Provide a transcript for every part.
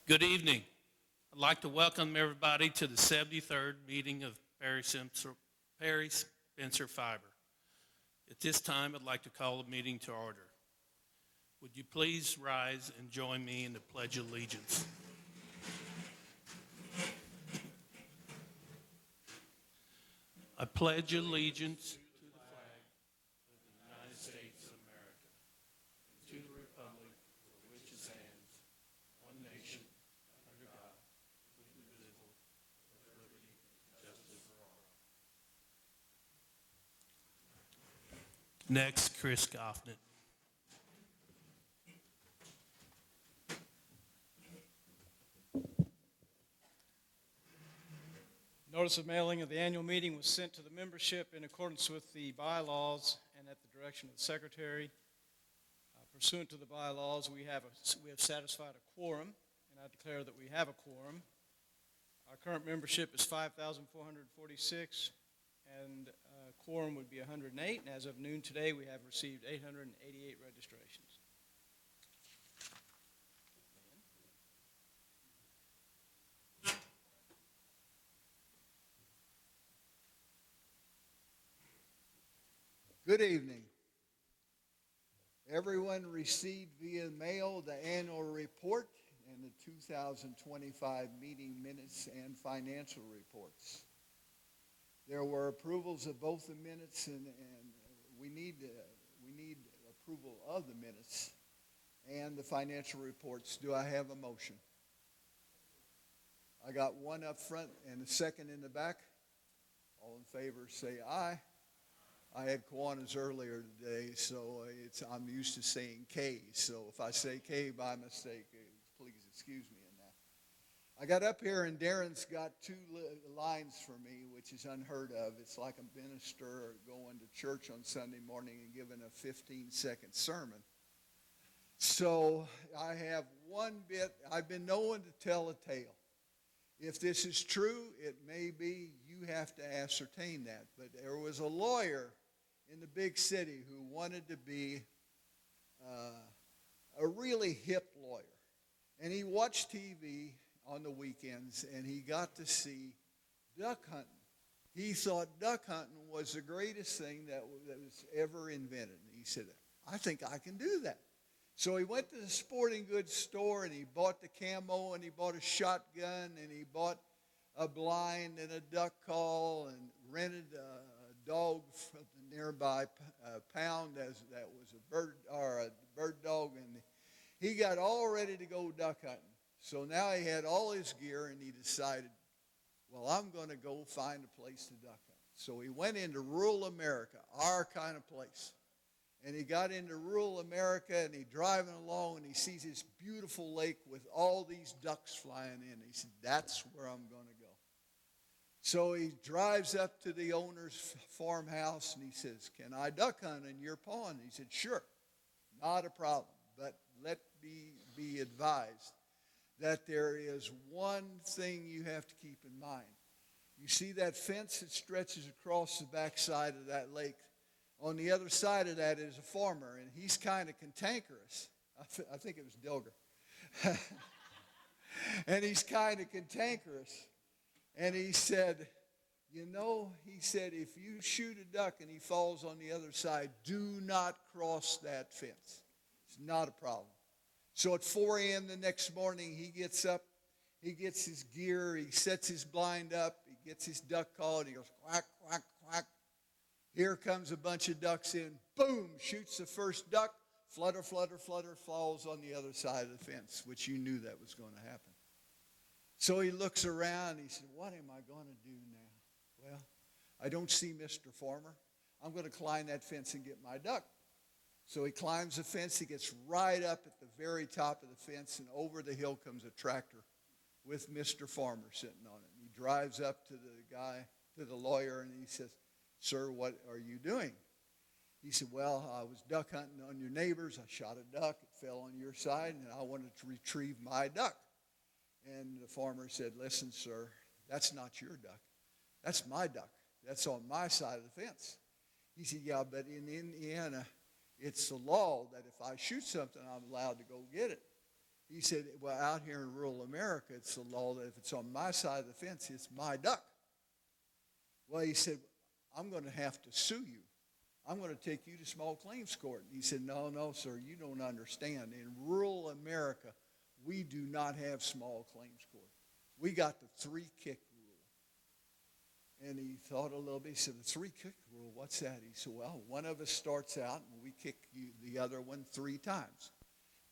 Good evening. I'd like to welcome everybody to the 73rd meeting of Perry Spencer Fiber. At this time, I'd like to call the meeting to order. Would you please rise and join me in the Pledge of Allegiance? I pledge allegiance to the flag of the United States of America and to the republic for which it stands, one nation, under God, indivisible, with liberty and justice for all. Next, Chris Goffinet. Notice of mailing of the annual meeting was sent to the membership in accordance with the bylaws and at the direction of the secretary. Pursuant to the bylaws, we have satisfied a quorum, and I declare that we have a quorum. Our current membership is 5,446, and quorum would be 108. And as of noon today, we have received 888 registrations. Good evening. Everyone received via mail the annual report and the 2025 meeting minutes and financial reports. There were approvals of both the minutes and we need approval of the minutes and the financial reports. Do I have a motion? I got one up front and a second in the back. All in favor say aye. I had Kiwanis earlier today, so I'm used to saying K. So if I say K by mistake, please excuse me in that. I got up here and Daren's got two lines for me, which is unheard of. It's like a minister going to church on Sunday morning and giving a 15-second sermon. So I have one bit. I've been known to tell a tale. If this is true, it may be you have to ascertain that. But there was a lawyer in the big city who wanted to be a really hip lawyer. And he watched TV on the weekends and he got to see duck hunting. He thought duck hunting was the greatest thing that was ever invented. And he said, I think I can do that. So he went to the sporting goods store and he bought the camo and he bought a shotgun and he bought a blind and a duck call and rented a dog from the nearby pound that was a bird dog, and he got all ready to go duck hunting. So now he had all his gear and he decided, well, I'm going to go find a place to duck hunt. So he went into rural America, our kind of place. And he got into rural America and he's driving along and he sees this beautiful lake with all these ducks flying in. He said, that's where I'm going to go. So he drives up to the owner's farmhouse and he says, can I duck hunt in your pond? He said, sure, not a problem. But let me be advised that there is one thing you have to keep in mind. You see that fence that stretches across the backside of that lake? On the other side of that is a farmer, and he's kind of cantankerous. I think it was Dilger. And he's kind of cantankerous. And he said, if you shoot a duck and he falls on the other side, do not cross that fence. It's not a problem. So at 4 a.m. the next morning, he gets up, he gets his gear, he sets his blind up, he gets his duck call, and he goes quack, quack, quack. Here comes a bunch of ducks in, boom, shoots the first duck, flutter, flutter, flutter, falls on the other side of the fence, which you knew that was going to happen. So he looks around and he said, what am I going to do now? Well, I don't see Mr. Farmer. I'm going to climb that fence and get my duck. So he climbs the fence, he gets right up at the very top of the fence, and over the hill comes a tractor with Mr. Farmer sitting on it. And he drives up to the lawyer, and he says, sir, what are you doing? He said, well, I was duck hunting on your neighbors. I shot a duck. It fell on your side, and I wanted to retrieve my duck. And the farmer said, listen, sir, that's not your duck. That's my duck. That's on my side of the fence. He said, yeah, but in Indiana, it's the law that if I shoot something, I'm allowed to go get it. He said, well, out here in rural America, it's the law that if it's on my side of the fence, it's my duck. Well, he said, I'm going to have to sue you. I'm going to take you to small claims court. He said, no, sir, you don't understand. In rural America, we do not have small claims court. We got the 3-kick rule. And he thought a little bit. He said, the 3-kick rule, what's that? He said, well, one of us starts out and we kick the other one 3 times.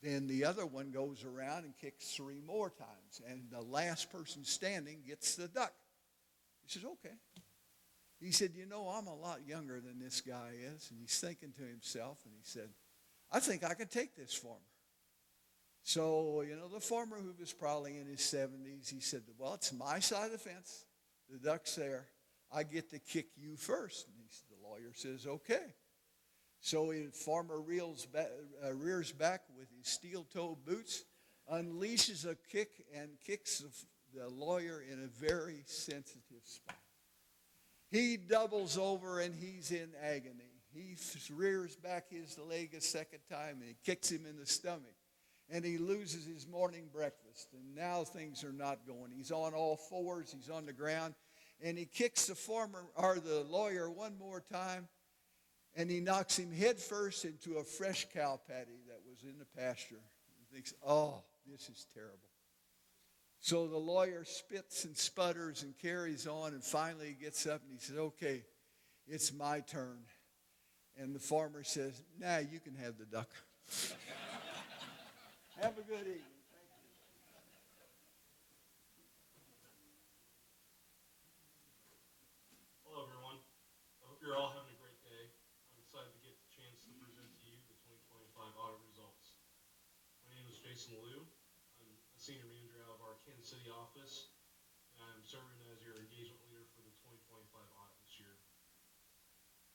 Then the other one goes around and kicks 3 more times. And the last person standing gets the duck. He says, okay. He said, I'm a lot younger than this guy is. And he's thinking to himself, and he said, I think I can take this farmer. So, the farmer, who was probably in his 70s, he said, well, it's my side of the fence. The duck's there. I get to kick you first. And the lawyer says, okay. So the farmer rears back with his steel-toed boots, unleashes a kick, and kicks the lawyer in a very sensitive spot. He doubles over, and he's in agony. He rears back his leg a second time, and he kicks him in the stomach. And he loses his morning breakfast, and now things are not going. He's on all fours. He's on the ground, and he kicks the lawyer one more time, and he knocks him head first into a fresh cow patty that was in the pasture. He thinks, oh, this is terrible. So the lawyer spits and sputters and carries on, and finally he gets up and he says, okay, it's my turn. And the farmer says, nah, you can have the duck. Have a good evening. Hello, everyone. I hope you're all having a great day. I'm excited to get the chance to present to you the 2025 audit results. My name is Jason Liu. I'm a senior manager out of our Kansas City office, and I'm serving as your engagement leader for the 2025 audit this year.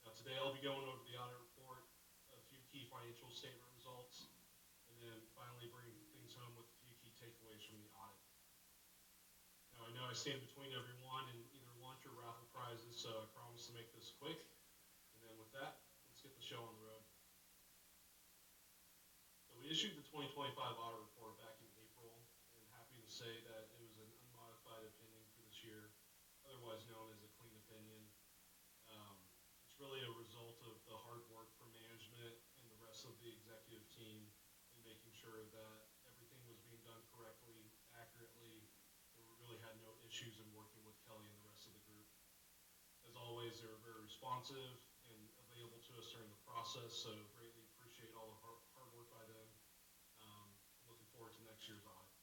Now, today I'll be going over the audit report, a few key financial statement results, and then finally bring things home with a few key takeaways from the audit. Now, I know I stand between everyone and either lunch or raffle prizes, so I promise to make this quick. And then with that, let's get the show on the road. So we issued the 2025 audit report back in April, and happy to say that it was an unmodified opinion for this year, otherwise known as a clean opinion. It's really a result of the hard work from management and the rest of the executive team in making sure that everything was being done correctly, accurately, and we really had no issues in working with Kelly and the rest of the group. As always, they were very responsive and available to us during the process, so greatly appreciate all the hard work by them. Looking forward to next year's audit.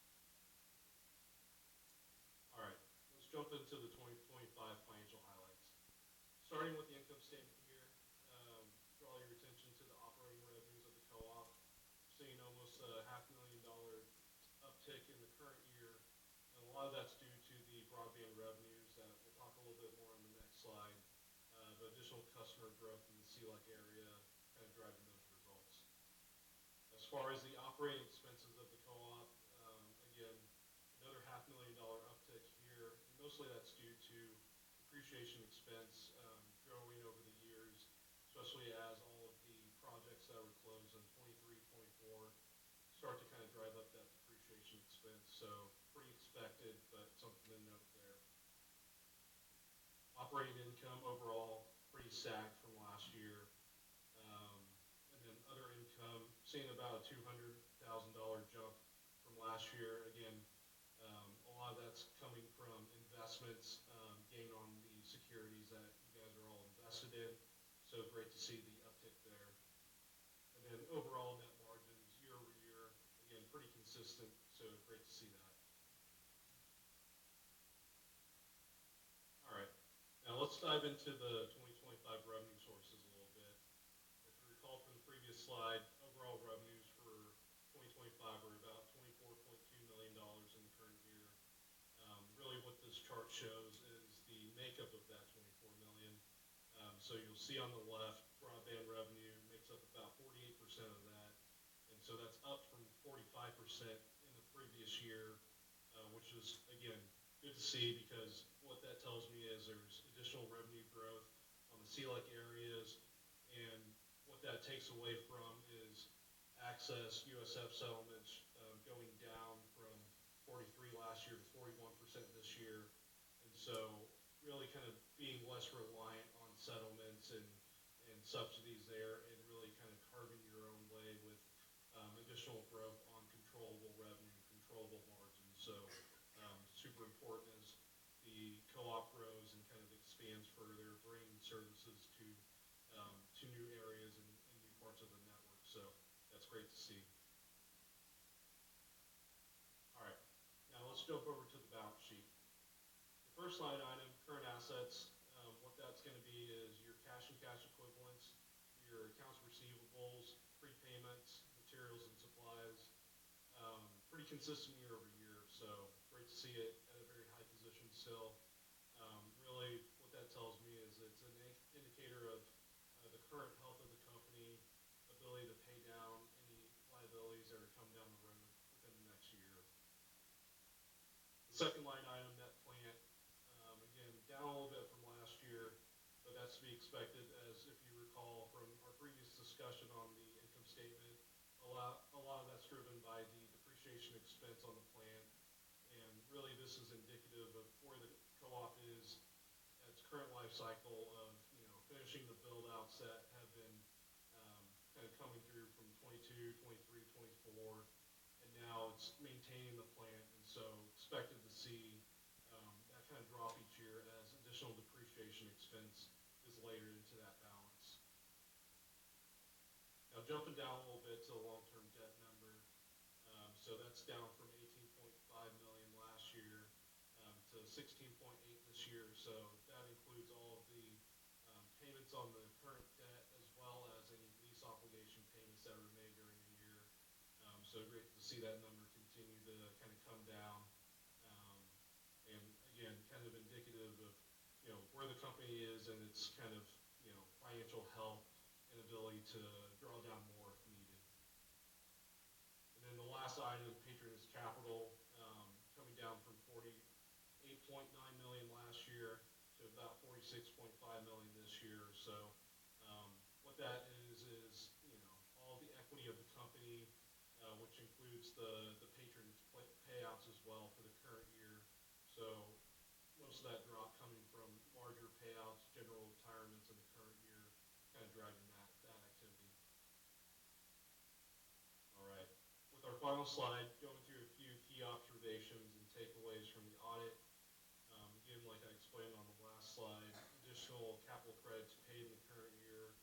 All right, let's jump into the 2025 financial highlights. Starting with the income statement here, draw your attention to the operating revenues of the co-op. Seeing almost a $500,000 uptick in the current year, and a lot of that's due to the broadband revenues that we'll talk a little bit more on the next slide, but additional customer growth in the CLEC area kind of driving those results. As far as the operating expenses of the co-op, again, another $500,000 uptick here, and mostly that's due to depreciation expense growing over the years, especially as all of the projects that were closed in 23, 24 start to kind of drive up that depreciation expense. So pretty expected, but something to note there. Operating income overall pretty stacked from last year. And then other income, seeing about a $200,000 jump from last year. Again, a lot of that's coming from investments, gain on the securities that you guys are all invested in. So great to see the uptick there. And then overall net margins year over year, again, pretty consistent. So great to see that. All right, now let's dive into the 2025 revenue sources a little bit. If you recall from the previous slide, overall revenues for 2025 were about $24.2 million in the current year. Really what this chart shows is the makeup of that $24 million. So you'll see on the left, broadband revenue makes up about 48% of that. And so that's up from 45% in the previous year, which is, again, good to see, because what that tells me is there's additional revenue growth on the CLEC areas, and what that takes away from is access, USF settlements, going down from 43 last year to 41% this year. And so really kind of being less reliant on settlements and subsidies there, and really kind of carving your own way with additional growth on controllable revenue, controllable margins. So super important as the co-op grows and kind of expands further, bringing services to new areas and new parts of the network. So that's great to see. All right, now let's jump over to the balance sheet. The first line item, current assets, what that's going to be is your cash and cash equivalents, your accounts receivables, prepayments, materials and supplies. Pretty consistent year over year, so great to see it at a very high position still. Really, what that tells me is it's an indicator of the current health of the company, ability to pay down any liabilities that are coming down the road within the next year. The second line item, net plant, again, down a little bit from last year, but that's to be expected, as if you recall from our previous discussion on the income statement, a lot of that's driven by the depreciation expense on the plant, and really this is indicative of where the co-op is at its current life cycle of, finishing the build-outs that have been kind of coming through from 22, 23, 24, and now it's maintaining the plant, and so expected to see that kind of drop each year as additional depreciation expense is layered into that balance. Now jumping down a little bit to the long-term debt number, so that's down from 18.5 million last year to 16.8 this year, so that includes all of the payments on the current debt as well as any lease obligation payments that were made during the year. So great to see that number continue to kind of come down. And again, kind of indicative of, where the company is and its kind of, financial health and ability to draw down more if needed. And then the last item, patronage capital, coming down from 48.9 million last year to about 46.5 million this year. So what that is all the equity of the company, which includes the patronage payouts as well for the current year. So most of that drop coming from larger payouts, general retirements in the current year, kind of driving that activity. All right, with our final slide, going through a few key observations and takeaways from the audit. Again, like I explained on the last slide, additional capital credits paid in the current year,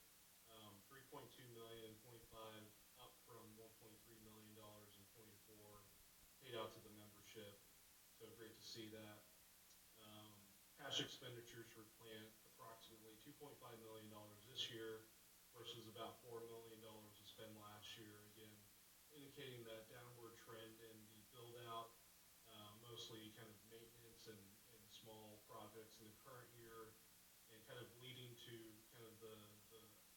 3.2 million in 25, up from 1.3 million dollars in 24, paid out to the membership. So great to see that. Cash expenditures for plant, approximately 2.5 million dollars this year versus about $4 million to spend last year. Again, indicating that downward trend in the build out, mostly kind of maintenance and small projects in the current year, and kind of leading to kind of the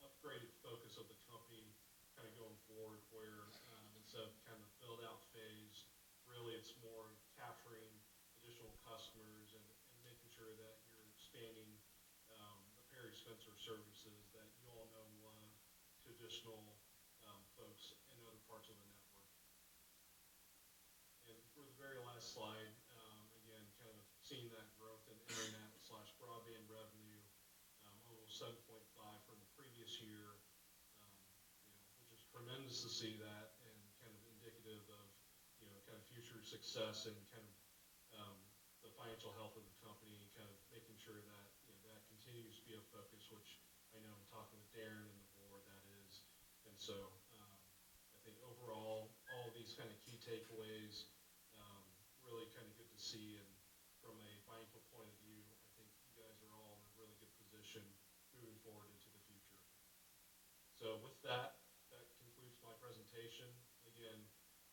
upgraded focus of the company kind of going forward, where instead of kind of build out phase, really it's more capturing additional customers and making sure that you're expanding the Perry Spencer services that you all know and love to additional folks in other parts of the network. And for the very last slide, again, kind of seeing that growth in internet/broadband revenue, almost 7.5 from the previous year, which is tremendous to see that, and kind of indicative of, kind of future success and kind of the financial health of the company, kind of making sure that, that continues to be a focus, which I know in talking with Daren and the board that is. And so I think overall, all of these kind of key takeaways, really kind of good to see, and from a financial point of view, I think you guys are all in a really good position moving forward into the future. So with that, that concludes my presentation. Again,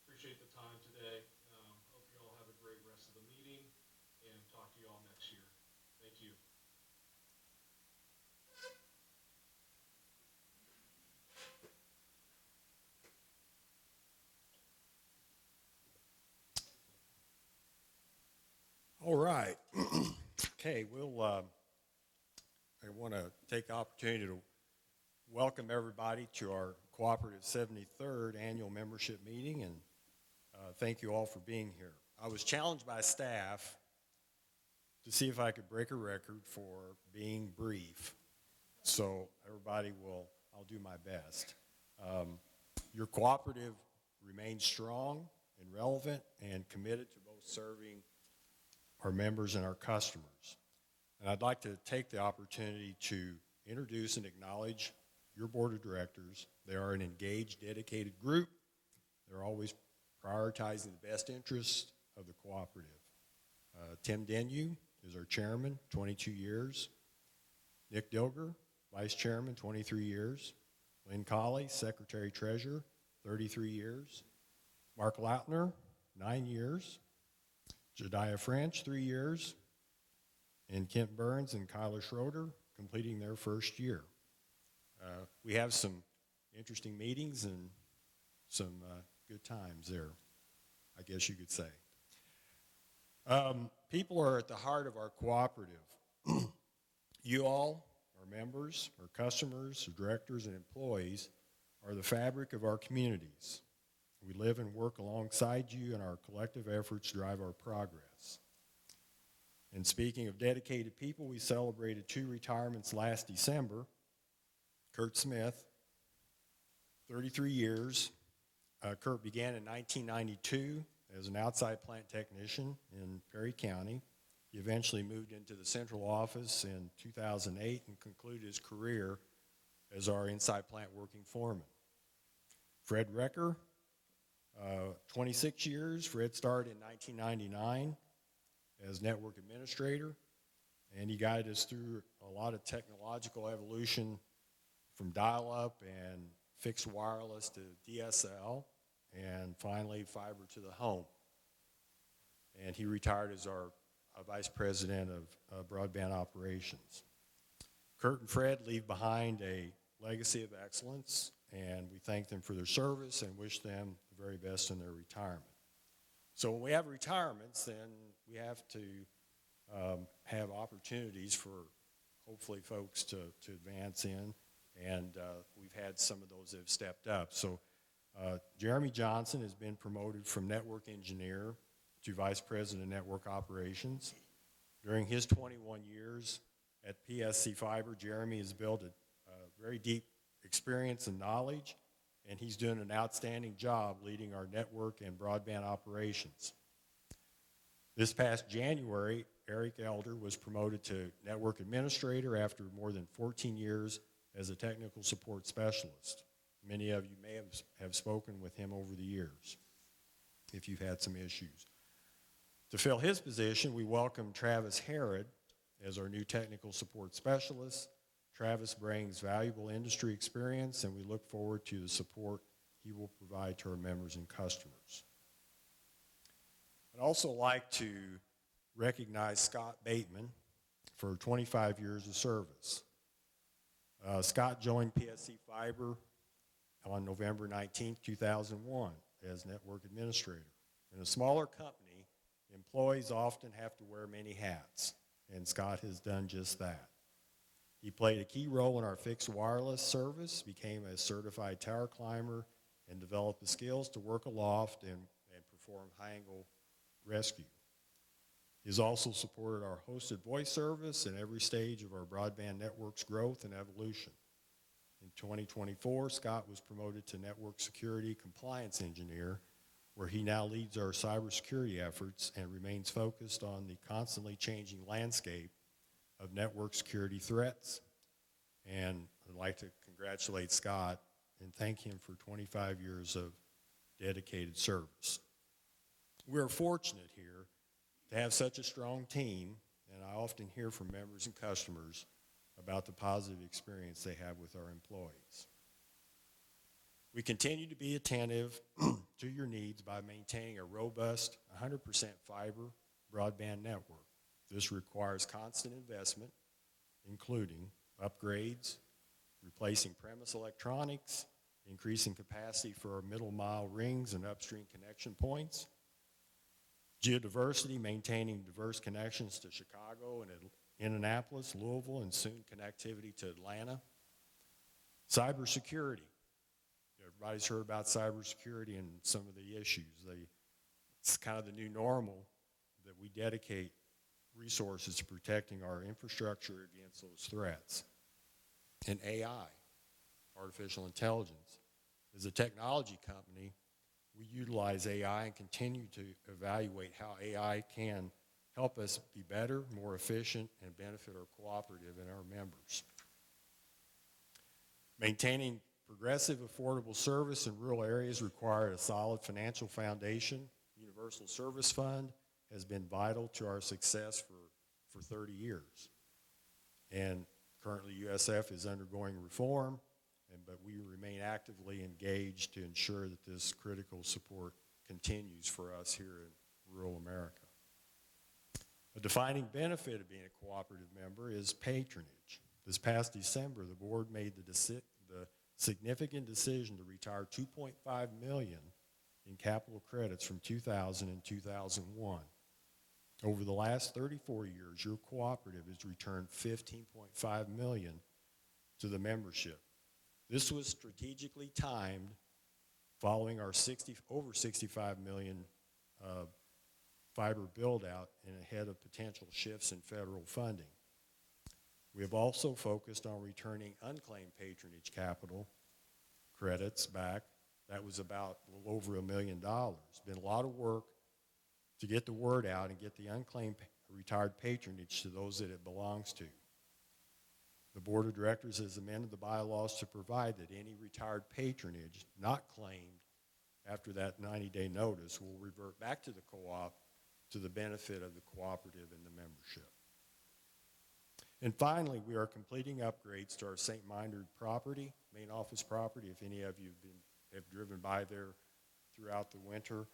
appreciate the time today. Hope you all have a great rest of the meeting, and talk to you all next year. Thank you. All right. Okay, I want to take the opportunity to welcome everybody to our Cooperative 73rd Annual Membership Meeting, and Thank you all for being here. I was challenged by staff to see if I could break a record for being brief. So I'll do my best. Your cooperative remains strong and relevant and committed to both serving our members and our customers. And I'd like to take the opportunity to introduce and acknowledge your board of directors. They are an engaged, dedicated group. They're always prioritizing the best interests of the cooperative. Tim Denu is our chairman, 22 years. Nick Dilger, vice chairman, 23 years. Lynn Kahle, secretary treasurer, 33 years. Mark Lautner, 9 years. Jediah French, 3 years. And Kent Burns and Kahle Schroeder completing their first year. We have some interesting meetings and some good times there, I guess you could say. People are at the heart of our cooperative. You all, our members, our customers, our directors, and employees are the fabric of our communities. We live and work alongside you, and our collective efforts drive our progress. And speaking of dedicated people, we celebrated 2 retirements last December. Kurt Smith, 33 years. Kurt began in 1992 as an outside plant technician in Perry County. He eventually moved into the central office in 2008 and concluded his career as our inside plant working foreman. Fred Recker, 26 years. Fred started in 1999 as network administrator, and he guided us through a lot of technological evolution from dial-up and fixed wireless to DSL, and finally fiber to the home. And he retired as our vice president of broadband operations. Kurt and Fred leave behind a legacy of excellence, and we thank them for their service and wish them the very best in their retirement. So when we have retirements, then we have to have opportunities for hopefully folks to advance in, and we've had some of those that have stepped up. So Jeremy Johnson has been promoted from network engineer to vice president of network operations. During his 21 years at PSC Fiber, Jeremy has built a very deep experience and knowledge, and he's doing an outstanding job leading our network and broadband operations. This past January, Eric Elder was promoted to network administrator after more than 14 years as a technical support specialist. Many of you may have spoken with him over the years if you've had some issues. To fill his position, we welcome Travis Harrod as our new technical support specialist. Travis brings valuable industry experience, and we look forward to the support he will provide to our members and customers. I'd also like to recognize Scott Bateman for 25 years of service. Scott joined PSC Fiber on November 19, 2001 as network administrator. In a smaller company, employees often have to wear many hats, and Scott has done just that. He played a key role in our fixed wireless service, became a certified tower climber, and developed the skills to work aloft and perform high-angle rescue. He's also supported our hosted voice service in every stage of our broadband network's growth and evolution. In 2024, Scott was promoted to network security compliance engineer, where he now leads our cybersecurity efforts and remains focused on the constantly changing landscape of network security threats. And I'd like to congratulate Scott and thank him for 25 years of dedicated service. We're fortunate here to have such a strong team, and I often hear from members and customers about the positive experience they have with our employees. We continue to be attentive to your needs by maintaining a robust 100% fiber broadband network. This requires constant investment, including upgrades, replacing premise electronics, increasing capacity for our middle mile rings and upstream connection points, geodiversity, maintaining diverse connections to Chicago and Indianapolis, Louisville, and soon connectivity to Atlanta, cybersecurity. Everybody's heard about cybersecurity and some of the issues. It's kind of the new normal that we dedicate resources to protecting our infrastructure against those threats. And AI, artificial intelligence. As a technology company, we utilize AI and continue to evaluate how AI can help us be better, more efficient, and benefit our cooperative and our members. Maintaining progressive, affordable service in rural areas require a solid financial foundation. Universal Service Fund has been vital to our success for 30 years. And currently USF is undergoing reform, but we remain actively engaged to ensure that this critical support continues for us here in rural America. A defining benefit of being a cooperative member is patronage. This past December, the board made the significant decision to retire $2.5 million in capital credits from 2000 and 2001. Over the last 34 years, your cooperative has returned $15.5 million to the membership. This was strategically timed following our over $65 million fiber build-out and ahead of potential shifts in federal funding. We have also focused on returning unclaimed patronage capital credits back. That was about a little over $1 million. It's been a lot of work to get the word out and get the unclaimed retired patronage to those that it belongs to. The board of directors has amended the bylaws to provide that any retired patronage not claimed after that 90-day notice will revert back to the co-op to the benefit of the cooperative and the membership. And finally, we are completing upgrades to our St. Minderd property, main office property. If any of you have driven by there throughout the winter,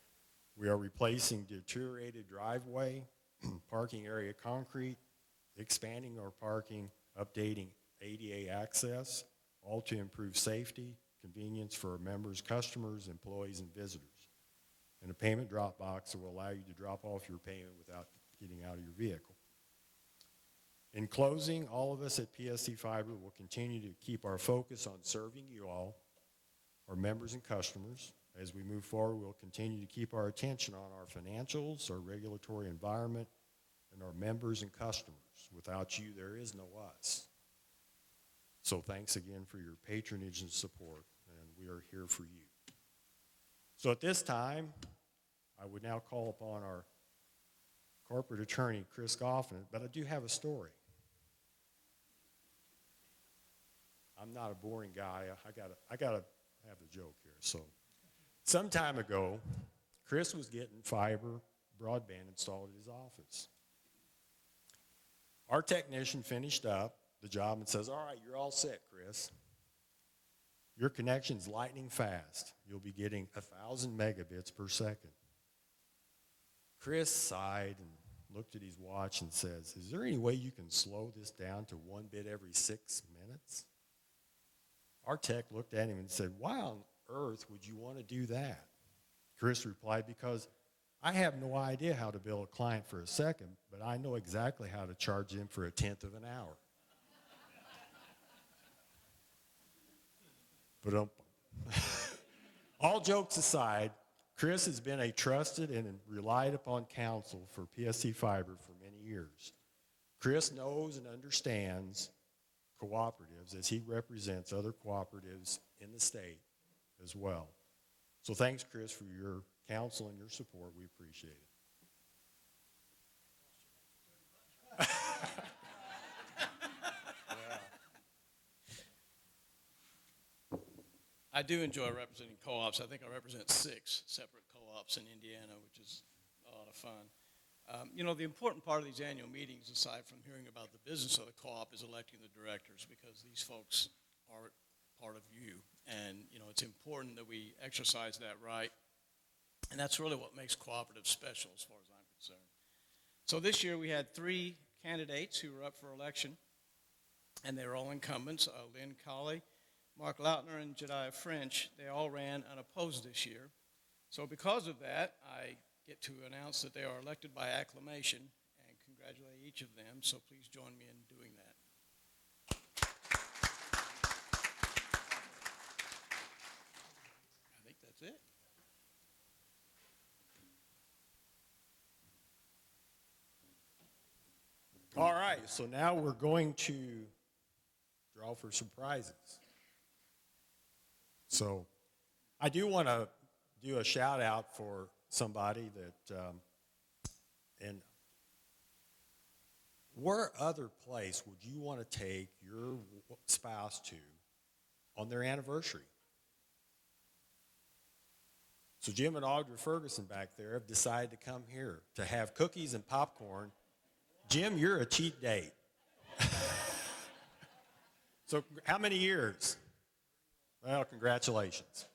we are replacing deteriorated driveway, parking area concrete, expanding our parking, updating ADA access, all to improve safety, convenience for our members, customers, employees, and visitors. And a payment drop box that will allow you to drop off your payment without getting out of your vehicle. In closing, all of us at PSC Fiber will continue to keep our focus on serving you all, our members and customers. As we move forward, we'll continue to keep our attention on our financials, our regulatory environment, and our members and customers. Without you, there is no us. So thanks again for your patronage and support, and we are here for you. So at this time, I would now call upon our corporate attorney, Chris Goffinet, but I do have a story. I'm not a boring guy. I gotta have a joke here. So some time ago, Chris was getting fiber broadband installed at his office. Our technician finished up the job and says, "All right, you're all set, Chris. Your connection's lightning fast. You'll be getting 1,000 megabits per second." Chris sighed and looked at his watch and says, "Is there any way you can slow this down to 1 bit every 6 minutes?" Our tech looked at him and said, "Why on earth would you want to do that?" Chris replied, "Because I have no idea how to bill a client for a second, but I know exactly how to charge them for 1/10 of an hour." But all jokes aside, Chris has been a trusted and relied upon counsel for PSC Fiber for many years. Chris knows and understands cooperatives as he represents other cooperatives in the state as well. So thanks, Chris, for your counsel and your support. We appreciate it. I do enjoy representing co-ops. I think I represent 6 separate co-ops in Indiana, which is a lot of fun. You know, the important part of these annual meetings, aside from hearing about the business of the co-op, is electing the directors, because these folks are part of you. And, you know, it's important that we exercise that right. And that's really what makes cooperative special as far as I'm concerned. So this year we had 3 candidates who were up for election, and they were all incumbents, Lynn, Kahle, Mark Lautner, and Jediah French. They all ran unopposed this year. So because of that, I get to announce that they are elected by acclamation and congratulate each of them. So please join me in doing that. I think that's it. right, so now we're going to draw for some prizes. So I do want to do a shout out for somebody that, and where other place would you want to take your spouse to on their anniversary? So Jim and Audra Ferguson back there have decided to come here to have cookies and popcorn. Jim, you're a cheap date. So how many years? Well, congratulations.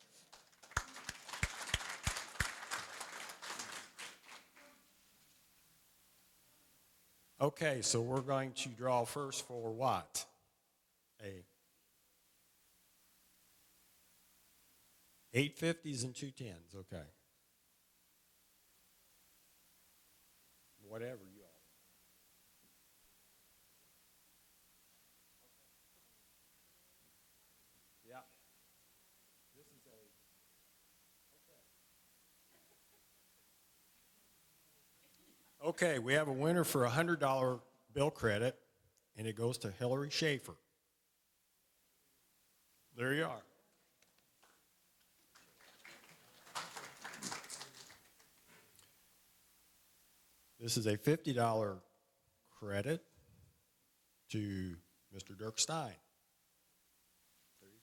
Okay, so we're going to draw first for what? A 850s and 210s, okay. Whatever you all. Yeah. This is a, okay, we have a winner for a $100 bill credit, and it goes to Hillary Schaefer. There you are. This is a $50 credit to Mr. Dirk Stein. There you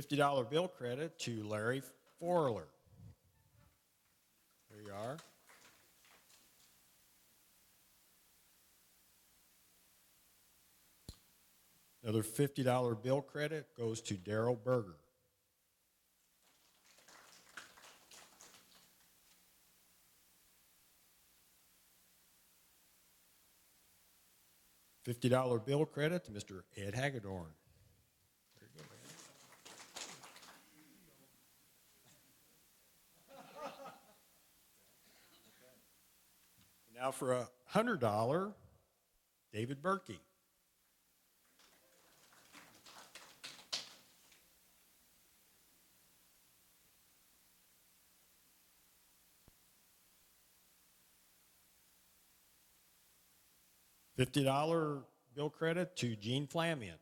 go. $50 bill credit to Larry Forler. There you are. Another $50 bill credit goes to Daryl Berger. $50 bill credit to Mr. Ed Hagedorn. There you go, man. Now for a $100, David Berkey. $50 bill credit to Gene Flamion.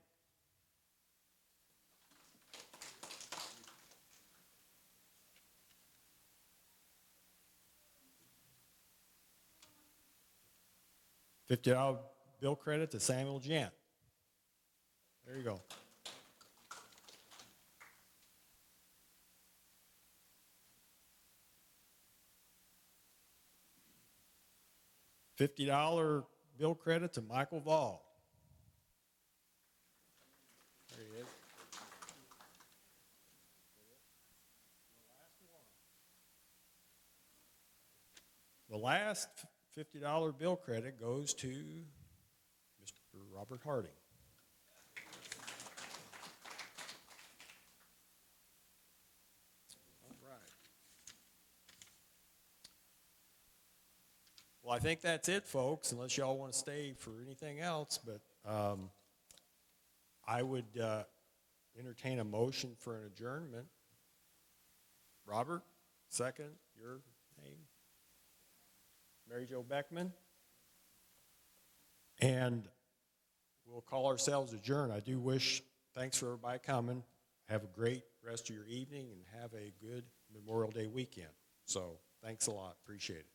$50 bill credit to Samuel Jant. There you go. $50 bill credit to Michael Vall. There he is. The last $50 bill credit goes to Mr. Robert Harding. All right. Well, I think that's it, folks, unless y'all want to stay for anything else. But I would entertain a motion for an adjournment. Robert, second, your name. Mary Jo Beckman. And we'll call ourselves adjourned. I do wish, thanks for everybody coming. Have a great rest of your evening and have a good Memorial Day weekend. So thanks a lot. Appreciate it.